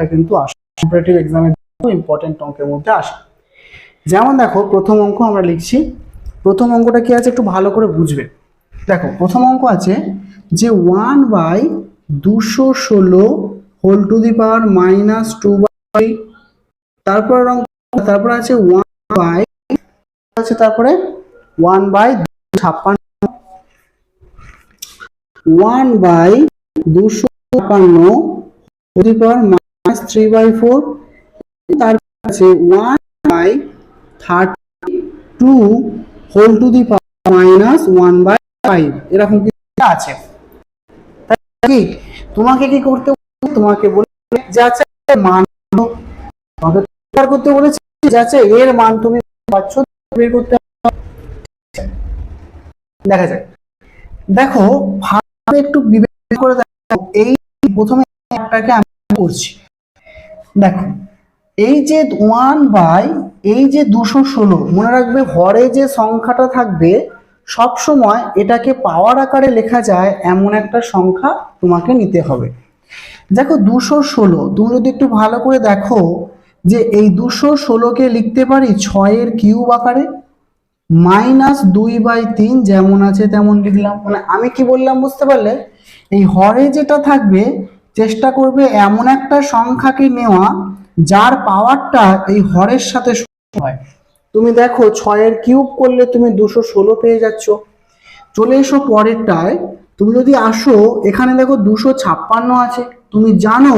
পরীক্ষা কিন্তু আসে, কম্পিটিটিভ এক্সামের ইম্পর্টেন্ট অঙ্কের মধ্যে আসে। যেমন দেখো প্রথম অঙ্ক আমরা লিখছি, প্রথম অঙ্কটা কি আছে একটু ভালো করে বুঝবে। দেখো প্রথম অঙ্ক আছে যে 1/216 হোল টু দি পাওয়ার -2/, তারপর আছে 1 আছে, তারপরে 1/256, 1/256 টু দি পাওয়ার -3/4, তারপর আছে 1/32 হোল টু দি পাওয়ার -1/5, এরকম কিছু আছে। তাই তোমাকে কি করতে হবে, তোমাকে বলে যাচ্ছে মান বের করতে বলেছে, যাচ্ছে এর মান তুমি পাচ্ছ বের করতে। দেখা যায়, দেখো ভালো একটু বিবেচনা করে দেখো, এই প্রথমে একটাকে আমি করছি। দেখো এই যে 1/216, মনে রাখবে হরে যে সংখ্যাটা থাকবে সব সময় এটাকে পাওয়ার আকারে লেখা যায় এমন একটা সংখ্যা তোমাকে নিতে হবে। দেখো 216, তুমি যদি একটু ভালো করে দেখো যে এই 216কে লিখতে পারি 6 এর কিউব আকারে, -2/3 যেমন আছে তেমন লিখলাম। মানে আমি কি বললাম বুঝতে পারলে, এই হরে যেটা থাকবে চেষ্টা করবে এমন একটা সংখ্যাকে নেওয়া যার পাওয়ারটা এই হরের সাথে হয়। তুমি দেখো 6 এর কিউব করলে তুমি 216 পেয়ে যাচ্ছ। চলে এসো পরেরটায়, তুমি যদি আসো এখানে দেখো 256 আছে, তুমি জানো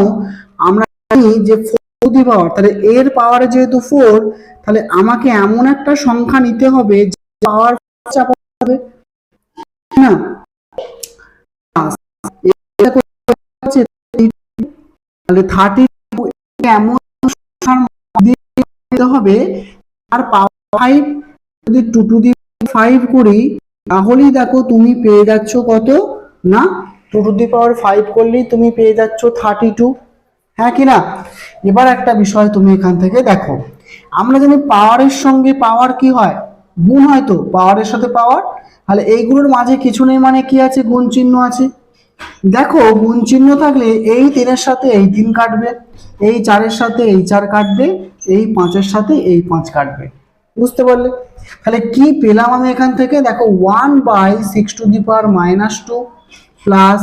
আমরা জানি যে 4 টু দি পাওয়ার, তাহলে এর পাওয়ারে যেহেতু 4, তাহলে আমাকে এমন একটা সংখ্যা নিতে হবে পাওয়ার চাপা হবে না, তাহলে 32 এমন সংখ্যার হবে আর পাওয়ার 5, যদি 2 টু দি 5 করি তাহলেই দেখো তুমি পেয়ে যাচ্ছ কত না, 2 টু দি পাওয়ার 5 করলেই তুমি পেয়ে যাচ্ছ 32, হ্যাঁ কি না। এবার একটা বিষয় তুমি এখান থেকে দেখো, আমরা জানি পাওয়ারের সঙ্গে পাওয়ার কি হয়, গুণ হয়, তো পাওয়ারের সাথে পাওয়ার, তাহলে এইগুলোর মাঝে কিছু নেই মানে কি আছে, গুণ চিহ্ন আছে। দেখো গুণ চিহ্ন থাকলে এই 3-এর সাথে এই 3 কাটবে, এই 4-এর সাথে এই 4 কাটবে, এই 5-এর সাথে এই 5 কাটবে, বুঝতে পারলে। তাহলে কি পেলাম আমি এখান থেকে, দেখো 1/6 to the power -2 plus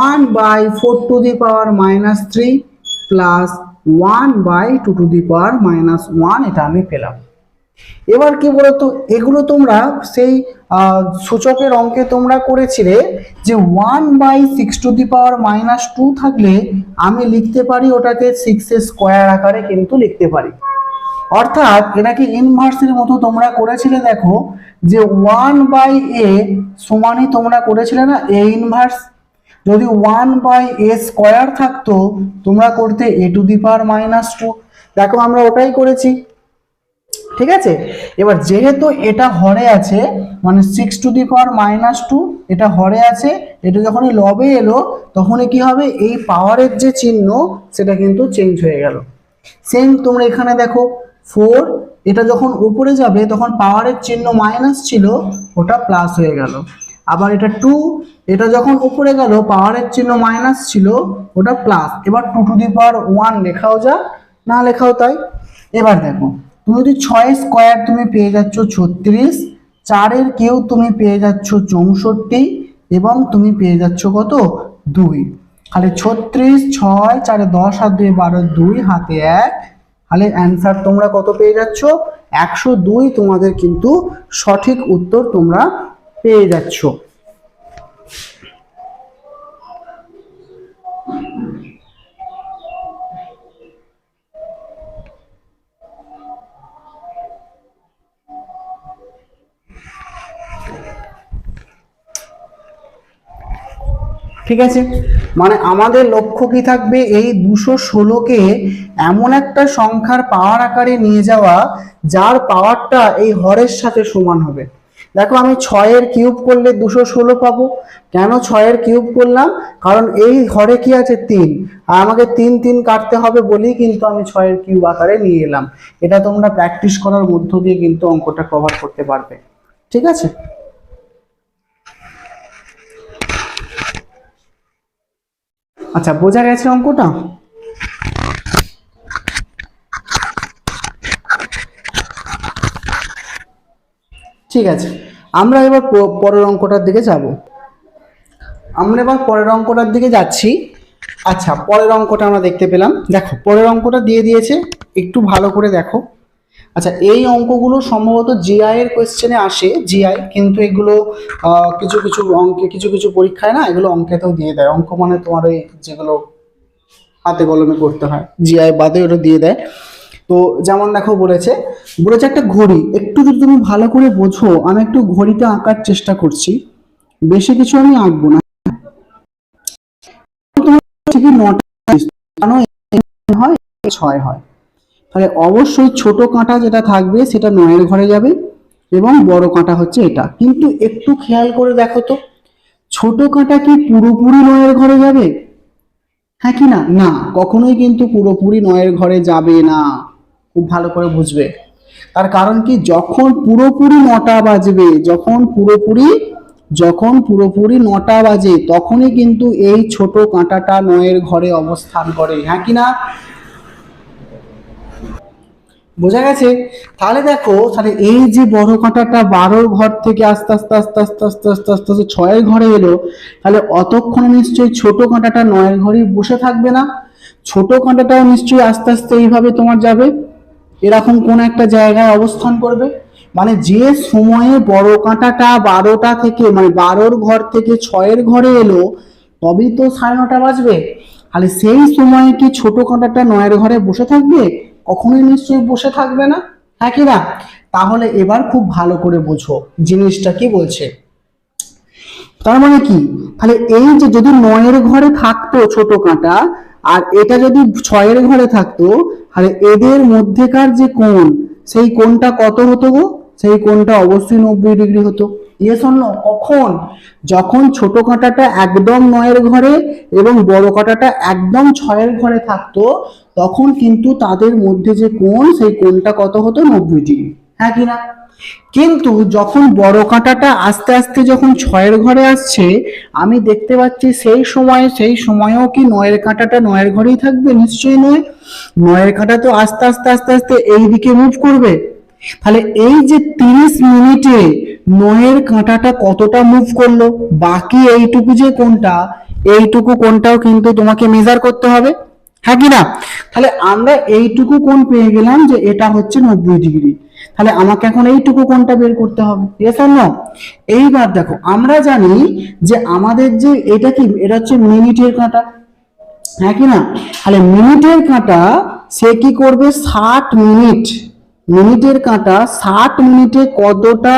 1/4 to the power -3 plus 1/2 to the power -1, এটা আমি পেলাম। এবার কি বলতো, এগুলো তোমরা সেই সূচকের অঙ্কে তোমরা করেছিলে যে 1/6 টু দি পাওয়ার -2 থাকলে আমি লিখতে পারি ওটাকে 6 আকারে কিন্তু লিখতে পারি। অর্থাৎ এটাকে ইনভার্সের মতো তোমরা করেছিলে, দেখো যে 1/a সমানই তোমরা করেছিলে না a ইনভার্স, যদি 1/a² থাকতো তোমরা করতে a টু দি পাওয়ার -2, দেখো আমরা ওটাই করেছি, ঠিক আছে। এবার যেহেতু এটা হরে আছে মানে 6 টু দি পাওয়ার -2 এটা হরে আছে, এটা যখনই লবে এলো তখনই কি হবে, এই পাওয়ারের যে চিহ্ন সেটা কিন্তু চেঞ্জ হয়ে গেল। সেম তোমরা এখানে দেখো 4, এটা যখন উপরে যাবে তখন পাওয়ারের চিহ্ন মাইনাস ছিল ওটা প্লাস হয়ে গেল। আবার এটা 2, এটা যখন উপরে গেল পাওয়ারের চিহ্ন মাইনাস ছিল ওটা প্লাস। এবার 2 টু দি পাওয়ার 1 লেখাও যা, না লেখাও তাই। এবার দেখো তুমি যদি 6 তুমি পেয়ে যাচ্ছ 36, 4-এর কিউব তুমি পেয়ে যাচ্ছ 64 এবং তুমি পেয়ে যাচ্ছ কত 2, তাহলে 36, 6, 4, 10 আর 2 12, 2 হাতে 1, তাহলে অ্যান্সার তোমরা কত পেয়ে যাচ্ছ 102, তোমাদের কিন্তু সঠিক উত্তর তোমরা পেয়ে যাচ্ছ। ঠিক আছে, মানে আমাদের লক্ষ্য কি থাকবে, এই 216কে এমন একটা সংখ্যার পাওয়ার আকারে নিয়ে যাওয়া যার পাওয়ারটা এই হরের সাথে সমান হবে। দেখো আমি 6-এর কিউব করলে 216 পাবো, কেন 6-এর কিউব করলাম, কারণ এই হরে কি আছে 3, আর আমাকে 3 3 কাটতে হবে বলেই কিন্তু আমি 6-এর কিউব আকারে নিয়ে এলাম। এটা তোমরা প্র্যাকটিস করার মধ্য দিয়ে কিন্তু অঙ্কটা কভার করতে পারবে, ঠিক আছে। আচ্ছা বোঝা গেছে অঙ্কটা। ঠিক আছে, আমরা এবার পরের অঙ্কটার দিকে যাব। আমরা এবার পরের অঙ্কটার দিকে যাচ্ছি। আচ্ছা, পরের অঙ্কটা আমরা দেখতে পেলাম। দেখো পরের অঙ্কটা দিয়ে দিয়েছে, একটু ভালো করে দেখো। আচ্ছা, এই অঙ্কগুলো সম্ভবত জিআই এর কোয়েশ্চেনে আসে, জিআই, কিন্তু এগুলো কিছু কিছু অঙ্কে, কিছু কিছু পরীক্ষায় না এগুলো অঙ্কেতেও দিয়ে দেয়। অঙ্ক মানে তোমার ওই যেগুলো হাতে কলমে করতে হয়, জিআই বাদে ওটা দিয়ে দেয়। তো যেমন দেখো বলেছে বলেছে একটা ঘড়ি, একটু যদি তুমি ভালো করে বোঝো, আমি একটু ঘড়িটা আঁকার চেষ্টা করছি, বেশি কিছু আমি আঁকবো না। ঠিকই 9টা জানো, হয় 6 হয়, তাহলে অবশ্যই ছোট কাঁটা যেটা থাকবে সেটা 9-এর ঘরে যাবে এবং বড় কাঁটা হচ্ছে এটা। কিন্তু একটু খেয়াল করে দেখো তো, ছোট কাঁটা কি পুরোপুরি 9-এর ঘরে যাবে? হ্যাঁ কি না? না, কখনোই কিন্তু পুরোপুরি 9-এর ঘরে যাবে না। খুব ভালো করে বুঝবে। তার কারণ কি, যখন পুরোপুরি 9টা বাজবে, যখন পুরোপুরি 9টা বাজে, তখনই কিন্তু এই ছোট কাঁটাটা 9-এর ঘরে অবস্থান করে। হ্যাঁ কি না? বোঝা গেছে? তাহলে দেখো, তাহলে এই যে বড় কাঁটাটা 12-র ঘর থেকে আস্তে আস্তে আস্তে আস্তে আস্তে আস্তে আস্তে আস্তে 6-এর ঘরে এলো, তাহলে অতক্ষণে নিশ্চয়ই ছোট কাঁটাটা 9-এর ঘরেই বসে থাকবে না? ছোট কাঁটাটাও নিশ্চয়ই আস্তে আস্তে এইভাবে তোমার যাবে, এরকম কোন একটা জায়গায় অবস্থান করবে। মানে যে সময়ে বড় কাঁটাটা 12টা থেকে, মানে 12-র ঘর থেকে 6-এর ঘরে এলো, তবেই তো 9:30 বাজবে। তাহলে সেই সময়ে কি ছোট কাঁটাটা 9-এর ঘরে বসে থাকবে? কখনোই নিশ্চয়ই বসে থাকবে না। হ্যাঁ কি না? তাহলে এবার খুব ভালো করে বোঝো জিনিসটা কি বলছে। তার মানে কি, তাহলে এই যে যদি 9-এর ঘরে থাকতো ছোট কাঁটা, আর এটা যদি 6-এর ঘরে থাকতো, তাহলে এদের মধ্যেকার যে কোণ, সেই কোণটা কত হতো গো? সেই কোণটা অবশ্যই 90 ডিগ্রি হতো। Yes or no? কখন? যখন ছোট কাঁটাটা একদম 9-এর ঘরে এবং বড় কাঁটাটা একদম 6-এর ঘরে থাকতো, তখন কিন্তু তাদের মধ্যে যে কোণ, সেই কোণটা কত হতো? 90 ডিগ্রি। হ্যাঁ কি না? কিন্তু যখন বড় কাঁটাটা আস্তে আস্তে যখন 6-এর ঘরে আসছে, আমি দেখতে পাচ্ছি সেই সময়েও কি 9-এর কাঁটাটা 9-এর ঘরেই থাকবে? নিশ্চয়ই নয়। 9-এর কাঁটা তো আস্তে আস্তে আস্তে আস্তে এই দিকে মুভ করবে। তাহলে এই যে 30 মিনিটে 9-এর কাঁটাটা কতটা মুভ করলো, বাকি এইটুকু যে কোণটা, এইটুকু কোণটাও কিন্তু তোমাকে মেজার করতে হবে। হ্যাঁ কি না? তাহলে আমরা এইটুকু কোণ পেয়ে গেলাম যে এটা হচ্ছে 90 ডিগ্রি। তাহলে আমাকে এখন এইটুকু কোণটা বের করতে হবে। Yes or no? এইবার দেখো, আমরা জানি যে আমাদের যে এটা কি, এটা হচ্ছে মিনিটের কাঁটা। হ্যাঁ কি না? তাহলে মিনিটের কাঁটা সে কি করবে? 60 মিনিট, মিনিটের কাঁটা 60 মিনিটে কতটা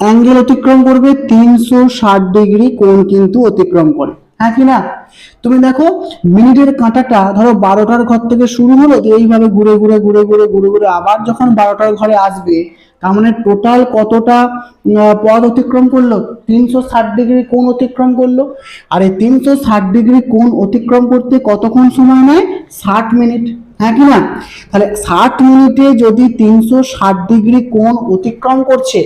অ্যাঙ্গেল অতিক্রম করবে? 360 ডিগ্রি কোণ কিন্তু অতিক্রম করে। হ্যাঁ কি না? তুমি দেখো, মিনিটের কাঁটাটা ধরো 12টার ঘর থেকে শুরু হলো, তো এইভাবে ঘুরে ঘুরে ঘুরে ঘুরে ঘুরে ঘুরে আবার যখন 12টার ঘরে আসবে, তার মানে টোটাল কতটা পথ অতিক্রম করলো? 360 ডিগ্রি কোণ অতিক্রম করলো। আর এই 360 ডিগ্রি কোণ অতিক্রম করতে কতক্ষণ সময় নেয়? 60 মিনিট। হ্যাঁ কি না? তাহলে 60 মিনিটে যদি 360 ডিগ্রি কোণ অতিক্রম করছে,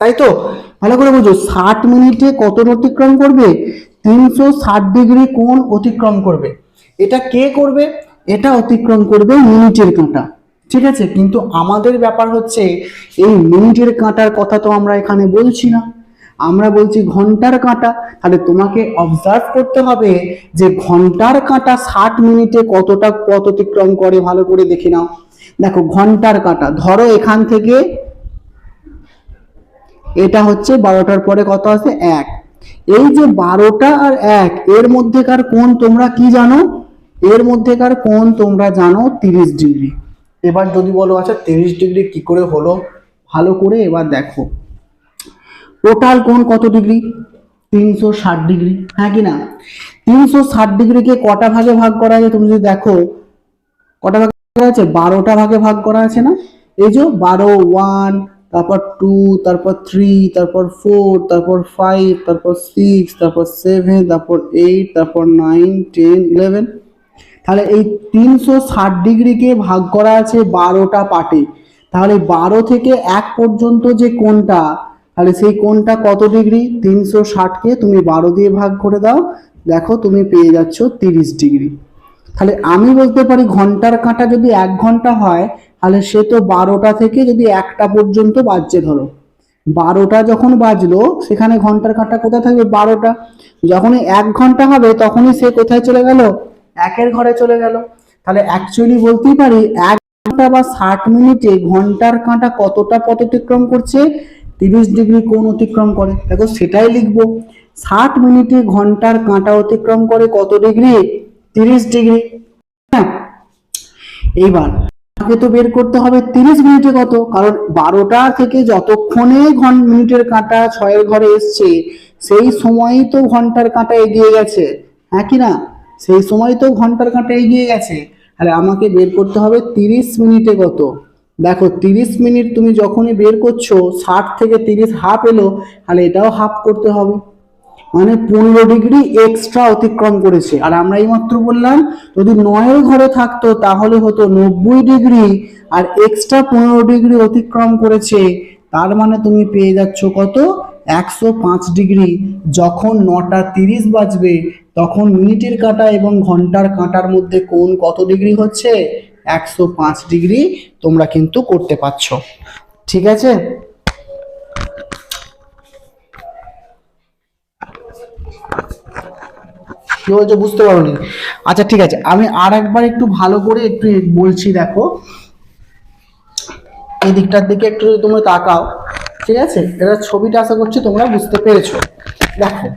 তাই তো? ভালো করে বুঝো, 60 মিনিটে কত অতিক্রম করবে? 360 ডিগ্রি কোণ অতিক্রম করবে। এটা কে করবে? এটা অতিক্রম করবে মিনিটের কাঁটা। ঠিক আছে, কিন্তু আমাদের ব্যাপার হচ্ছে এই মিনিটের কাঁটার কথা তো আমরা এখানে বলছি না, আমরা বলছি ঘন্টার কাঁটা। তাহলে তোমাকে অবজার্ভ করতে হবে যে ঘন্টার কাঁটা 60 মিনিটে কতটা পথ অতিক্রম করে, ভালো করে দেখে নাও। দেখো ঘন্টার কাঁটা, ধরো এখান থেকে এটা হচ্ছে 12টার পরে কত আছে? 1। এই যে 12টা আর 1 এর মধ্যেকার কোণ তোমরা কি জানো? এর মধ্যেকার কোণ তোমরা জানো 30 ডিগ্রি। এবার যদি বলো আচ্ছা 30 ডিগ্রি কি করে হলো, ভালো করে এবার দেখো, টোটাল কোণ কত ডিগ্রি? 360 ডিগ্রি। হ্যাঁ কি না? 360 ডিগ্রিকে কটা ভাগে ভাগ করা যায়? তুমি যদি দেখো কটা ভাগে করা আছে, 12টা ভাগে ভাগ করা আছে না? এই যে 12, 1, তারপর 2, তারপর 3, তারপর 4, তারপর 5, তারপর 6, তারপর 7, তারপর 8, তারপর 9, 10, 11। তাহলে এই 360 ডিগ্রিকে ভাগ করা আছে 12টা পার্টে। তাহলে 12 থেকে 1 পর্যন্ত যে কোণটা, তাহলে সেই কোণটা কত ডিগ্রি? 360কে তুমি 12 দিয়ে ভাগ করে দাও, দেখো তুমি পেয়ে যাচ্ছ 30 ডিগ্রি। তাহলে আমি বলতে পারি ঘন্টার কাঁটা যদি 1 ঘন্টা হয়, তাহলে সে তো 12টা থেকে যদি 1টা পর্যন্ত বাজছে ধরো, 12টা যখন বাজলো সেখানে ঘন্টার কাঁটা কোথায় থাকবে? 12টা। যখনই 1 ঘন্টা হবে তখনই সে কোথায় চলে গেল? একের ঘরে চলে গেল। তাহলে অ্যাকচুয়ালি বলতেই পারি 1 ঘন্টা বা 60 মিনিটে ঘন্টার কাঁটা কতটা পথ অতিক্রম করছে? 30 ডিগ্রি কোণ অতিক্রম করে। দেখো সেটাই লিখবো, 60 মিনিটে ঘন্টার কাঁটা অতিক্রম করে কত ডিগ্রি? 30 ডিগ্রি। হ্যাঁ, এইবার আমাকে তো বের করতে হবে 30 মিনিটে কত, কারণ 12টা থেকে যতক্ষণে মিনিটের কাঁটা 6-এর ঘরে এসছে সেই সময়ই তো ঘন্টার কাঁটা এগিয়ে গেছে, হ্যাঁ কি না? সেই সময় তো ঘন্টার কাঁটা এগিয়ে গেছে। তাহলে আমাকে বের করতে হবে 30 মিনিটে কত। দেখো 30 মিনিট তুমি যখনই বের করছো, 60 থেকে 30 হাফ এলো, তাহলে এটাও হাফ করতে হবে, মানে 15 ডিগ্রি এক্সট্রা অতিক্রম করেছে। আর আমরা এইমাত্র বললাম যদি 9-এর ঘরে থাকতো তাহলে হতো 90 ডিগ্রি, আর এক্সট্রা 15 ডিগ্রি অতিক্রম করেছে, তার মানে তুমি পেয়ে যাচ্ছ কত? 105 ডিগ্রি। যখন 9টা 30 বাজবে তখন মিনিটের কাঁটা এবং ঘন্টার কাঁটার মধ্যে কোণ কত ডিগ্রি হচ্ছে? 105 ডিগ্রি। তোমরা কিন্তু করতে পারছো, ঠিক আছে? কি বলছো বুঝতে পারোনি? আচ্ছা ঠিক আছে, আমি আর একবার একটু ভালো করে একটু বলছি। দেখো এই দিকটার দিকে একটু তোমরা তাকাও, ঠিক আছে? এটা ছবিটা আশা করছি তোমরা বুঝতে পেরেছো। দেখো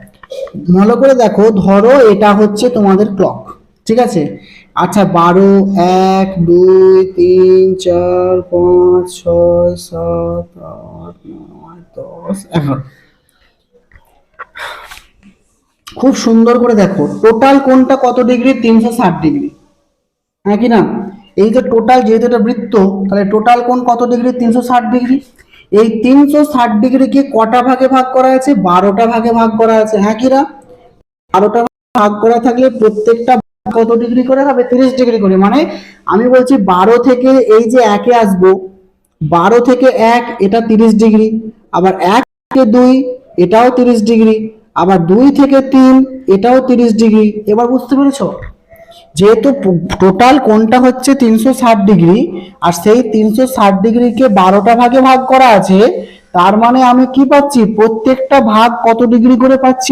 ভালো করে দেখো, ধরো এটা হচ্ছে তোমাদের ক্লক, ঠিক আছে? আচ্ছা 12, 1, 2, 3, 4, 5, 6, 7, 8, 9, 10, 11। খুব সুন্দর করে দেখো টোটাল কোণটা কত ডিগ্রি? 360 ডিগ্রি, হ্যাঁ কি না? এই যে টোটাল, যেহেতু এটা বৃত্ত, তাহলে টোটাল কোণ কত ডিগ্রি? 360 ডিগ্রি। এই 360 ডিগ্রিকে কটা ভাগে ভাগ করা আছে? 12টা ভাগে ভাগ করা আছে, হ্যাঁ কি না? 12টা ভাগ করা থাকলে প্রত্যেকটা কত ডিগ্রি করে হবে? 30 ডিগ্রি করে। মানে আমি বলছি 12 থেকে এই যে 1-এ আসবো, 12 থেকে 1 এটা 30 ডিগ্রি, আবার 1 থেকে 2 এটাও 30 ডিগ্রি, আবার 2 থেকে 3 এটাও 30 ডিগ্রি। এবার বুঝতে পেরেছো? যেহেতু টোটাল কোণটা হচ্ছে 360 ডিগ্রি, আর সেই 360 ডিগ্রিকে 12টা ভাগে ভাগ করা আছে, তার মানে আমি কি পাচ্ছি? প্রত্যেকটা ভাগ কত ডিগ্রি করে পাচ্ছি?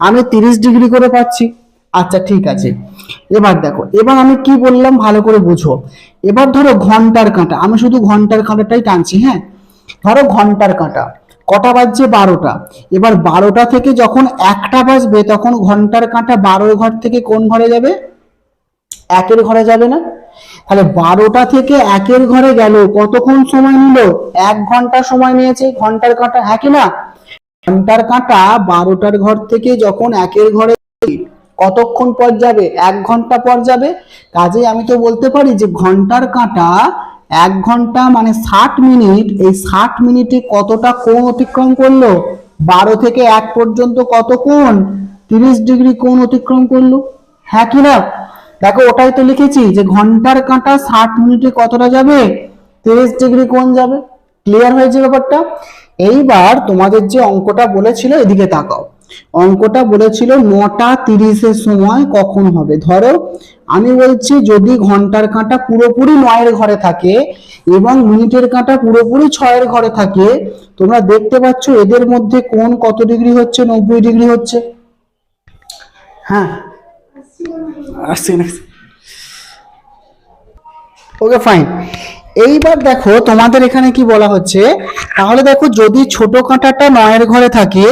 আমি 30 ডিগ্রি করে পাচ্ছি। আচ্ছা ঠিক আছে, এবার দেখো, এবার আমি কি বললাম ভালো করে বুঝো। এবার ধরো ঘন্টার কাঁটা, আমি শুধু ঘন্টার কাঁটাটাই টানছি, হ্যাঁ? ধরো ঘন্টার কাঁটা কটা বাজছে? 12টা। এবার 12টা থেকে যখন 1টা বাজবে তখন ঘন্টার কাঁটা 12-এর ঘর থেকে কোন ঘরে যাবে? 1-এর ঘরে যাবে না? তাহলে 12টা থেকে 1-এর ঘরে গেল, কতক্ষণ সময় নিল? 1 ঘন্টা সময় নিয়েছে ঘন্টার কাঁটা, হ্যাঁ কি না? ঘন্টার কাঁটা 12টার ঘর থেকে যখন 1-এর ঘরে কতক্ষণ পর যাবে? 1 ঘন্টা পর যাবে। কাজেই আমি তো বলতে পারি যে ঘন্টার কাঁটা 1 ঘন্টা মানে 60 মিনিট, এই 60 মিনিটে কতটা কোণ অতিক্রম করলো? 12 থেকে 1 পর্যন্ত কত কোণ? 30 ডিগ্রি কোণ অতিক্রম করলো, হ্যাঁ কি না? দেখো ওটাই তো লিখেছি যে ঘন্টার কাঁটা 60 মিনিটে কতটা যাবে? 30 ডিগ্রি কোণ যাবে। ক্লিয়ার হয়েছে ব্যাপারটা? এইবার তোমাদের যে অঙ্কটা বলেছিল, এদিকে তাকাও। অঙ্কটা বলেছিল 9টা 30-এর সময় কখন হবে। ধরো আমি বলছি যদি ঘন্টার কাঁটা পুরোপুরি 9-এর ঘরে থাকে এবং মিনিটের কাঁটা পুরোপুরি 6-এর ঘরে থাকে, তোমরা দেখতে পাচ্ছ এদের মধ্যে কোণ কত ডিগ্রি হচ্ছে? 90 ডিগ্রি হচ্ছে। হ্যাঁ আসছে না? Okay fine. এইবার দেখো তোমাদের এখানে কি বলা হচ্ছে, তাহলে দেখো যদি ছোট কাঁটাটা 9-এর ঘরে থাকে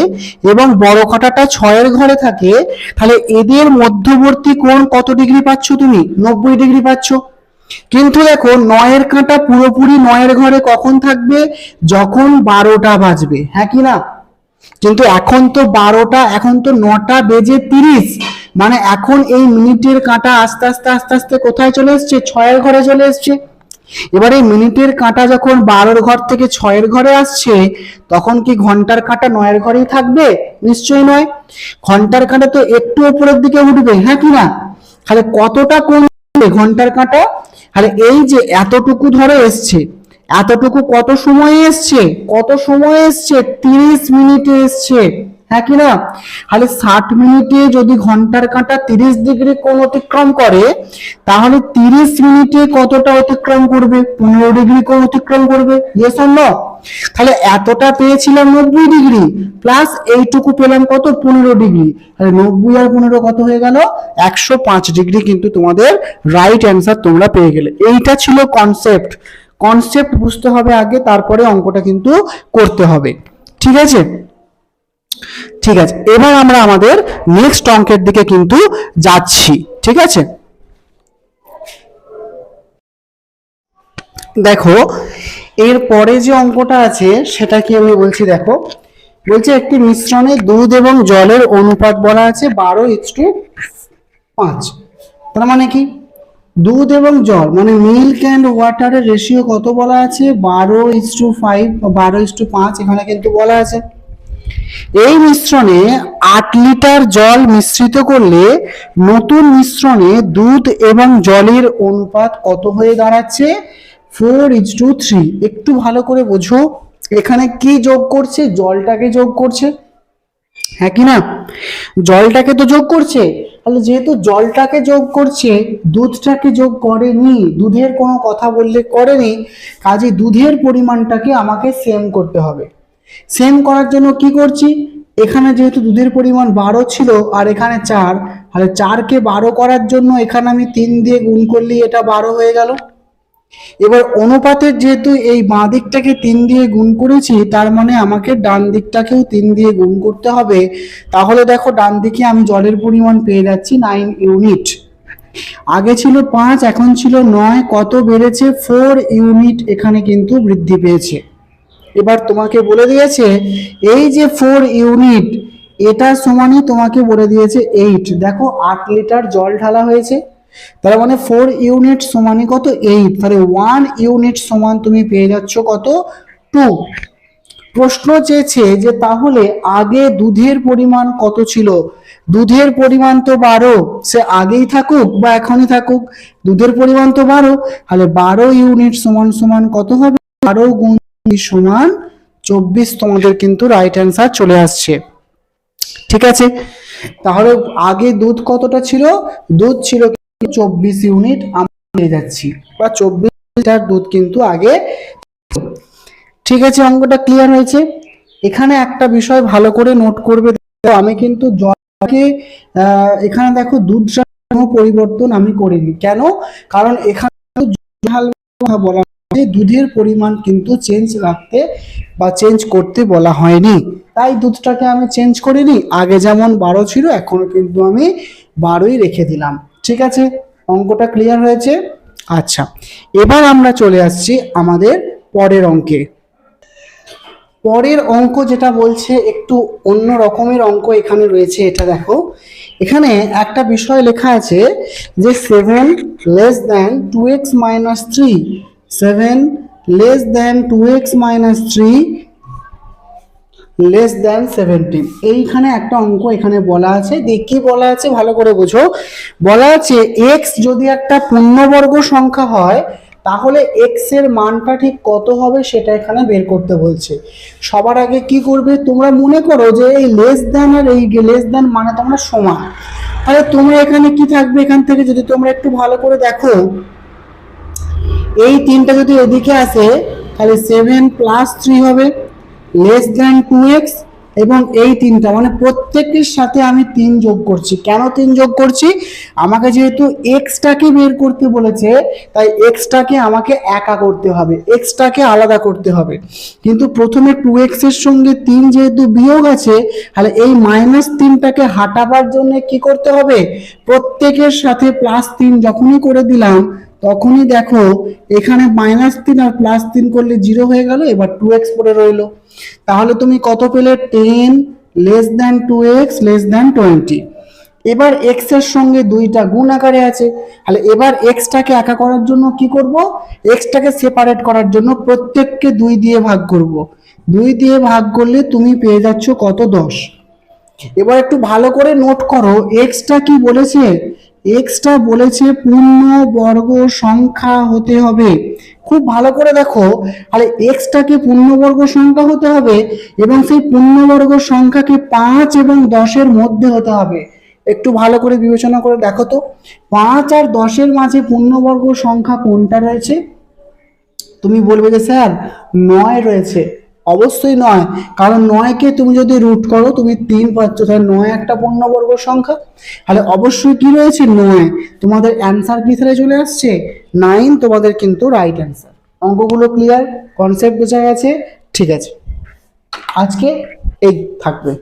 এবং বড় কাঁটাটা 6-এর ঘরে থাকে, তাহলে এদের মধ্যবর্তী কোণ কত ডিগ্রি পাচ্ছ তুমি? 90 ডিগ্রি পাচ্ছ। কিন্তু দেখো 9-এর কাঁটা পুরোপুরি 9-এর ঘরে কখন থাকবে? যখন 12টা বাজবে, হ্যাঁ কি না? কিন্তু এখন তো 12টা, এখন তো 9টা বেজে 30, মানে এখন এই মিনিটের কাঁটা আস্তে আস্তে আস্তে আস্তে কোথায় চলে এসছে? 6-এর ঘরে চলে এসছে। এবারে মিনিটের কাঁটা যখন 12-এর ঘর থেকে 6-এর ঘরে আসছে, তখন কি ঘন্টার কাঁটা 9-এর ঘরেই থাকবে? নিশ্চয়ই নয়। ঘন্টার কাঁটা তো একটু উপরের দিকে উঠবে, হ্যাঁ কি না? তাহলে কতটা কোণ ঘন্টার কাঁটা? তাহলে এই যে এতটুকু ধরে এসছে, এতটুকু কত সময়ে এসছে? কত সময়ে এসছে? 30 মিনিটে এসছে, হ্যাঁ কি না? তাহলে 60 মিনিটে যদি ঘন্টার কাঁটা 30 ডিগ্রি কোণ অতিক্রম করে, তাহলে 30 মিনিটে কতটা অতিক্রম করবে? 15 ডিগ্রি কোণ অতিক্রম করবে। Yes or no? তাহলে এতটা পেয়েছিলাম 90 ডিগ্রি, প্লাস এইটুকু পেলাম কত? 15 ডিগ্রি। তাহলে 90 আর 15 কত হয়ে গেল? 105 ডিগ্রি কিন্তু তোমাদের রাইট অ্যান্সার তোমরা পেয়ে গেলে। এইটা ছিল কনসেপ্ট। কনসেপ্ট বুঝতে হবে আগে, তারপরে অঙ্কটা কিন্তু করতে হবে। ঠিক আছে? ঠিক আছে, এবার আমরা আমাদের নেক্সট অঙ্কের দিকে কিন্তু যাচ্ছি। ঠিক আছে, দেখো এর পরে যে অঙ্কটা আছে সেটা কি আমি বলছি, দেখো বলছে একটি মিশ্রণে দুধ এবং জলের অনুপাত বলা আছে 12:5। তার মানে কি? দুধ এবং জল মানে মিল্ক অ্যান্ড ওয়াটারের রেশিও কত বলা আছে? 12:5 বা 12:5 এখানে কিন্তু বলা আছে। এই মিশ্রণে 8 লিটার জল মিশ্রিত করলে নতুন মিশ্রণে দুধ এবং জলের অনুপাত কত হয়ে দাঁড়াচ্ছে? 4:3। একটু ভালো করে বোঝো, এখানে কি যোগ করছে? জলটাকে যোগ করছে, হ্যাঁ কি না? জলটাকে তো যোগ করছে। তাহলে যেহেতু জলটাকে যোগ করছে, দুধটাকে যোগ করেনি, দুধের কোনো কথা বললে করেনি, কাজে দুধের পরিমাণটাকে আমাকে সেম করতে হবে। সেম করার জন্য কি করছি? এখানে যেহেতু দুধের পরিমাণ 12 ছিল আর এখানে 4, তাহলে 4কে 12 করার জন্য এখানে আমি 3 দিয়ে গুণ করলেই এটা 12 হয়ে গেল। এবার অনুপাতের যেহেতু এই বাঁ দিকটাকে 3 দিয়ে গুণ করেছি, তার মানে আমাকে ডান দিকটাকেও 3 দিয়ে গুণ করতে হবে। তাহলে দেখো ডান দিকে আমি জলের পরিমাণ পেয়ে যাচ্ছি 9 ইউনিট। আগে ছিল 5, এখন ছিল 9, কত বেড়েছে? 4 ইউনিট এখানে কিন্তু বৃদ্ধি পেয়েছে। এবার তোমাকে বলে দিয়েছে এই যে 4 ইউনিট, এটা সমানই তোমাকে বলে দিয়েছে 8। দেখো 8 লিটার জল ঢালা হয়েছে, তার মানে 4 ইউনিট সমানই কত? 8। তাহলে 1 ইউনিট সমান তুমি পেয়ে যাচ্ছ কত? 2। প্রশ্ন চেয়েছে যে তাহলে আগে দুধের পরিমাণ কত ছিল? দুধের পরিমাণ তো 12, সে আগেই থাকুক বা এখনই থাকুক, দুধের পরিমাণ তো 12, তাহলে 12 ইউনিট সমান সমান কত হবে? 12 গুণ 2 সমান 24। তোমাদের কিন্তু রাইট অ্যান্সার চলে আসছে। ঠিক আছে, তাহলে আগে দুধ কতটা ছিল? দুধ ছিল 24 ইউনিট, আমরা পেয়ে যাচ্ছি, বা 24 লিটার দুধ কিন্তু আগে। ঠিক আছে, অঙ্কটা ক্লিয়ার হয়েছে? এখানে একটা বিষয় ভালো করে নোট করবে, আমি কিন্তু জলকে এখানে দেখো দুধটা কোনো পরিবর্তন আমি করিনি। কেন? কারণ এখানে বলা হয় দুধের পরিমাণ কিন্তু চেঞ্জ রাখতে বা চেঞ্জ করতে বলা হয়নি, তাই দুধটাকে আমি চেঞ্জ করিনি। আগে যেমন 12 ছিল এখনো কিন্তু আমি 12ই রেখে দিলাম। ঠিক আছে, অঙ্কটা ক্লিয়ার হয়েছে? আচ্ছা, এবার আমরা চলে আসছি আমাদের পরের অঙ্কে। পরের অঙ্ক যেটা বলছে একটু অন্য রকমের অঙ্ক এখানে রয়েছে। এটা দেখো, এখানে একটা বিষয় লেখা আছে যে 7 less than 2x minus 3, 7 less than 2x minus 3 less than 17। এইখানে একটা অঙ্ক এখানে বলা আছে, দেখি বলা আছে ভালো করে বোঝো। বলা আছে x যদি একটা পূর্ণবর্গ সংখ্যা হয়, তাহলে x এর মানটা ঠিক কত হবে সেটা এখানে বের করতে বলছে। সবার আগে কি করবে? তোমরা মনে করো যে এই লেস দ্যান আর এই লেস দ্যান মানে তোমরা সমান, তাহলে তোমরা এখানে কি থাকবে? এখান থেকে যদি তোমরা একটু ভালো করে দেখো, এই তিনটা যদি এদিকে আসে তাহলে 7 প্লাস 3 হবে, লেস দ্যান 2x, এবং এই তিনটা মানে প্রত্যেকের সাথে আমি 3 যোগ করছি। কেন 3 যোগ করছি? আমাকে যেহেতু এক্সটাকে বের করতে বলেছে, তাই এক্সটাকে আমাকে একা করতে হবে, এক্সটাকে আলাদা করতে হবে। কিন্তু প্রথমে 2x এর সঙ্গে 3 যেহেতু বিয়োগ আছে, তাহলে এই -3টাকে হাঁটাবার জন্য কি করতে হবে? প্রত্যেকের সাথে +3 যখনই করে দিলাম, তখনই দেখো এখানে -3 আর +3 করলে 0 হয়ে গেল। এবার 2x পড়ে রইলো। তাহলে তুমি কত পেলে? 10 less than 2x less than 20। এবার x এর সঙ্গে 2টা গুণ আকারে আছে, তাহলে এবার xটাকে একা করার জন্য কি করব? xটাকে সেপারেট করার জন্য প্রত্যেককে 2 দিয়ে ভাগ করব। 2 দিয়ে ভাগ করলে তুমি পেয়ে যাচ্ছ কত? 10। এবার একটু ভালো করে নোট করো, এক্সটা কি বলেছে? এক্সটা বলেছে পূর্ণবর্গ সংখ্যা হতে হবে। খুব ভালো করে দেখো, তাহলে এক্সটাকে পূর্ণবর্গ সংখ্যা হতে হবে এবং সেই পূর্ণবর্গ সংখ্যাকে 5 এবং 10-এর মধ্যে হতে হবে। একটু ভালো করে বিবেচনা করে দেখো তো, 5 আর 10-এর মাঝে পূর্ণবর্গ সংখ্যা কোনটা রয়েছে? তুমি বলবে যে স্যার 9 রয়েছে। অবশ্যই 9, কারণ 9কে তুমি যদি রুট করো তুমি 3 পাচ্ছ, তাহলে 9 একটা পূর্ণবর্গ সংখ্যা, তাহলে অবশ্যই কি রয়েছে 9। তোমাদের অ্যান্সার কি তাহলে চলে আসছে 9, তোমাদের কিন্তু রাইট অ্যান্সার। অঙ্কগুলো ক্লিয়ার, কনসেপ্ট বোঝা গেছে? ঠিক আছে, আজকে এই থাকবে।